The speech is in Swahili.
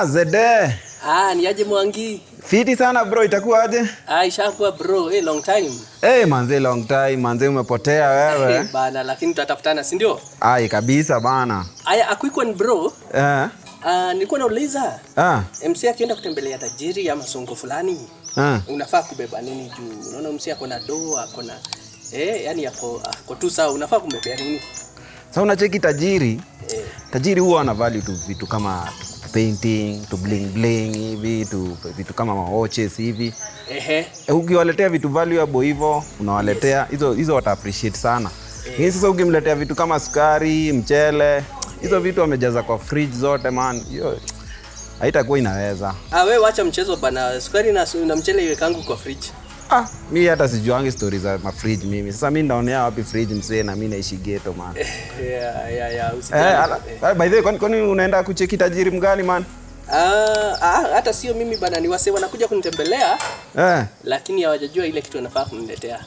Zede. Ni aje Mwangi? Fiti sana bro, itakuwa aje? Ishakuwa bro, long time. Manze long time, manze umepotea wewe. Bana, lakini tutatafutana, si ndio? Kabisa bana. Quick one bro. Nilikuwa nauliza. MC akienda kutembelea tajiri ama songo fulani. Unafaa kubeba nini juu? Unaona MC ako na doa, ako na yani yako tu sawa, unafaa kumbebea nini? Sasa unacheki tajiri. Tajiri huwa ana value tu vitu kama painting, to bling bling hivi, vitu kama watches hivi. Ukiwaletea vitu valuable hivyo, unawaletea hizo wata appreciate sana. Sasa ukimletea vitu kama sukari, mchele, hizo vitu wamejaza kwa fridge zote man. Hiyo haitakuwa inaweza. Wewe acha mchezo bana, sukari na mchele iwekangu kwa fridge. Mimi hata sijuangi stories za ma fridge mimi. Sasa mimi ndaonea wapi fridge msee na mimi naishi ghetto man. By the way, kwani unaenda kucheki tajiri mgani man? Hata sio mimi bana, ni wase wanakuja kunitembelea. Lakini hawajajua ile kitu wanafaa kuniletea.